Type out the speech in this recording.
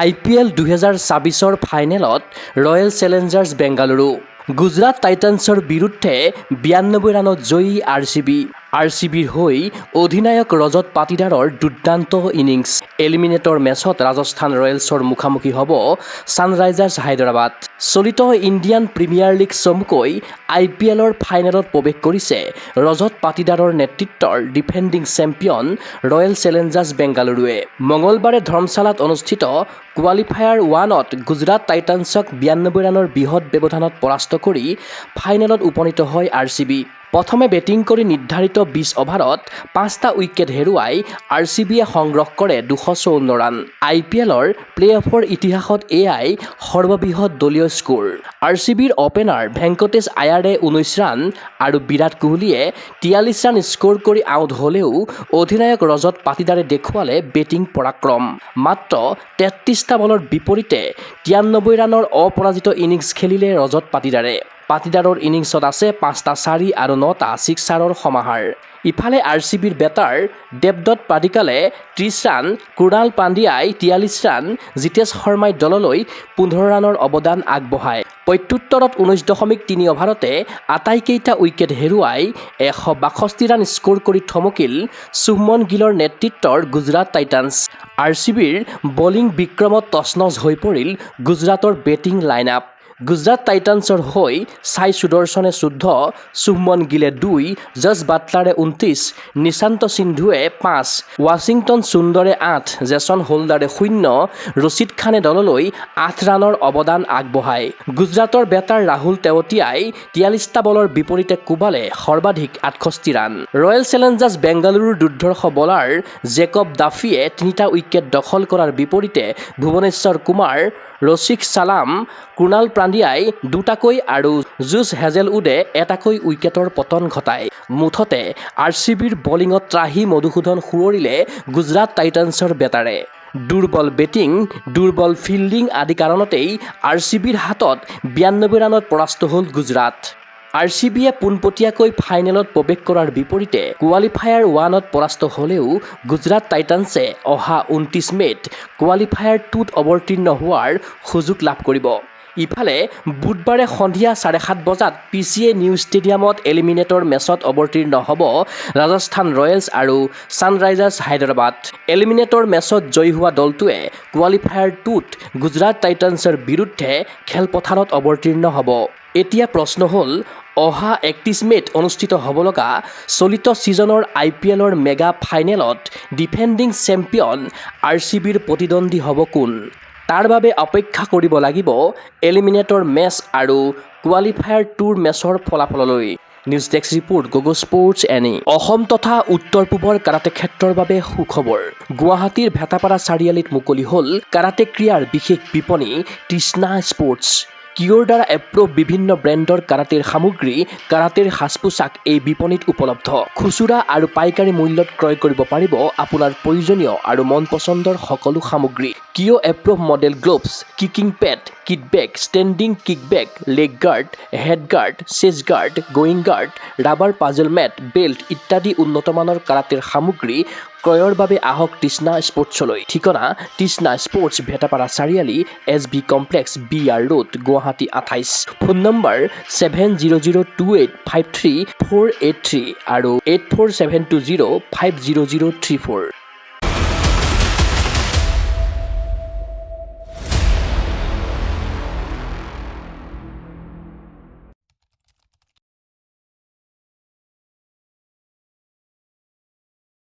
IPL 2024 ফাইনেলত royal Challengers Bengaluru Gujarat টাইটান্সৰ বিৰুদ্ধে 92 ৰানত জয়ী RCBৰ হৈ অধিনায়ক ৰজত পাটিদাৰৰ দুৰ্দান্ত ইনিংছ। এলিমিনেটৰ মেচত ৰাজস্থান ৰয়েলছৰ মুখামুখি হ'ব ছানৰাইজাৰ্ছ হায়দৰাবাদ। চলিত ইণ্ডিয়ান প্ৰিমিয়াৰ লীগ চমুকৈ IPLৰ ফাইনেলত প্ৰৱেশ কৰিছে ৰজত পাটিদাৰৰ নেতৃত্বৰ ডিফেণ্ডিং চেম্পিয়ন ৰয়েল চেলেঞ্জাৰ্ছ বেংগালুৰুৱে। মঙলবাৰে ধৰ্মশালাত অনুষ্ঠিত কোৱালিফায়াৰ 1ত গুজৰাট টাইটান্সক 92 ৰানৰ বৃহৎ ব্যৱধানত পৰাস্ত কৰি ফাইনেলত উপনীত হয় RCB। প্ৰথমে বেটিং কৰি নিৰ্ধাৰিত 20 অভাৰত 5টা উইকেট হেৰুৱাই RCBয়ে সংগ্ৰহ কৰে 254 ৰান। IPLৰ প্লে-অফৰ ইতিহাসত এয়াই সৰ্ববৃহৎ দলীয় স্ক'ৰ। RCBৰ অপেনাৰ ভেংকটেশ আয়াৰে 19 ৰান আৰু বিৰাট কোহলীয়ে 43 ৰান স্ক'ৰ কৰি আউট হ'লেও অধিনায়ক ৰজত পাটিদাৰে দেখুৱালে বেটিং পৰাক্ৰম। মাত্ৰ 33টা বলৰ বিপৰীতে 93 ৰানৰ অপৰাজিত ইনিংছ খেলিলে ৰজত পাটিদাৰে। পাটিদাৰৰ ইনিংছত আছে 5টা 4 আৰু 9টা ছিক্সাৰৰ সমাহাৰ। ইফালে RCBৰ বেটাৰ দেৱদত্ত পাডিক্কালে 30 ৰান, কৃণাল পাণ্ডিয়াই 43 ৰান, জিতেশ শৰ্মাই দললৈ 15 ৰানৰ অৱদান আগবঢ়ায়। প্ৰত্যুত্তৰত 19.3 অভাৰতে আটাইকেইটা উইকেট হেৰুৱাই 162 ৰান স্ক'ৰ কৰি থমকিল শুভমন গিলৰ নেতৃত্বৰ গুজৰাট টাইটান্স। RCBৰ বলিং বিক্ৰমত তছনছ হৈ পৰিল গুজৰাটৰ বেটিং লাইনআপ। গুজৰাট টাইটান্সৰ হৈ সাই সুদৰ্শনে 14, শুভমন গিলে 2, জছ বাটলাৰে 29, নিশান্ত সিন্ধুৱে 5, ৱাশ্বিংটন সুন্দৰে 8, জেছন হোল্ডাৰে 0, ৰছিদ খানে দললৈ 8 ৰানৰ অৱদান আগবঢ়ায়। গুজৰাটৰ বেটাৰ ৰাহুল তেৱতীয়াই 43টা বলৰ বিপৰীতে কোবালে সৰ্বাধিক 68 ৰান। ৰয়েল চেলেঞ্জাৰ্ছ বেংগালুৰুৰ দুৰ্ধৰ্ষ বলাৰ জেকব ডাফিয়ে 3টা উইকেট দখল কৰাৰ বিপৰীতে ভুৱনেশ্বৰ কুমাৰ, ৰছিক ছালাম, কৃণাল পাণ্ডিয়াই 2টাকৈ আৰু জুছ হেজেলউডে 1টাকৈ উইকেটৰ পতন ঘটায়। মুঠতে RCBৰ বলিঙত ত্ৰাহি মধুসূদন সুঁৱৰিলে গুজৰাট টাইটান্সৰ বেটাৰে। দুৰ্বল বেটিং, দুৰ্বল ফিল্ডিং আদি কাৰণতেই RCBৰ হাতত 92 ৰানত পৰাস্ত হ'ল গুজৰাট। RCBয়ে পোনপটীয়াকৈ ফাইনেলত প্ৰৱেশ কৰাৰ বিপৰীতে কোৱালিফায়াৰ 1ত পৰাস্ত হ'লেও গুজৰাট টাইটান্সে অহা 29 মে'ত কোৱালিফায়াৰ 2ত অৱতীৰ্ণ হোৱাৰ সুযোগ লাভ কৰিব। ইফালে বুধবাৰে সন্ধিয়া 7:30 বজাত PCA নিউ ষ্টেডিয়ামত এলিমিনেটৰ মেচত অৱতীৰ্ণ হ'ব ৰাজস্থান ৰয়েলছ আৰু ছানৰাইজাৰ্ছ হায়দৰাবাদ। এলিমিনেটৰ মেচত জয়ী হোৱা দলটোৱে কোৱালিফায়াৰ 2ত গুজৰাট টাইটান্সৰ বিৰুদ্ধে খেলপথাৰত অৱতীৰ্ণ হ'ব। এতিয়া প্ৰশ্ন হ'ল, অহা 31 মে'ত অনুষ্ঠিত হ'ব লগা চলিত ছিজনৰ IPLৰ মেগা ফাইনেলত ডিফেণ্ডিং চেম্পিয়ন RCBৰ প্ৰতিদ্বন্দ্বী হ'ব কোন? তাৰ বাবে অপেক্ষা কৰিব লাগিব এলিমিনেটৰ মেচ আৰু কোৱালিফায়াৰ 2ৰ মেচৰ ফলাফললৈ। নিউজ ডেস্ক ৰিপৰ্ট, গগো স্পৰ্টছ এনি। অসম তথা উত্তৰ পূবৰ কাৰাটে ক্ষেত্ৰৰ বাবে সুখবৰ। গুৱাহাটীৰ ভেটাপাৰা চাৰিআলিত মুকলি হ'ল কাৰাটে ক্ৰীড়াৰ বিশেষ বিপণী তৃষ্ণা স্পৰ্টছ। কিয়ৰ দ্বাৰা এপ্ৰুভ বিভিন্ন ব্ৰেণ্ডৰ কাৰাটেৰ সামগ্ৰী, কাৰাটেৰ সাজ-পোছাক এই বিপণীত উপলব্ধ। খুচুৰা আৰু পাইকাৰী মূল্যত ক্ৰয় কৰিব পাৰিব আপোনাৰ প্ৰয়োজনীয় আৰু মন পচন্দৰ সকলো সামগ্ৰী। কিয় approve model gloves, kicking pad, kit bag, standing kick bag, leg guard, head guard, chest guard, groin guard, rubber puzzle mat, belt ইত্যাদি উন্নতমানৰ কাৰাটেৰ সামগ্ৰী ক্ৰয়ৰ বাবে আহক তৃষ্ণা স্পৰ্টছলৈ। ঠিকনা তৃষ্ণা স্পৰ্টছ, ভেটাপাৰা চাৰিআলি, SB complex, BR road, Guwahati 28। Phone number 7002853483 আৰু 84720500034।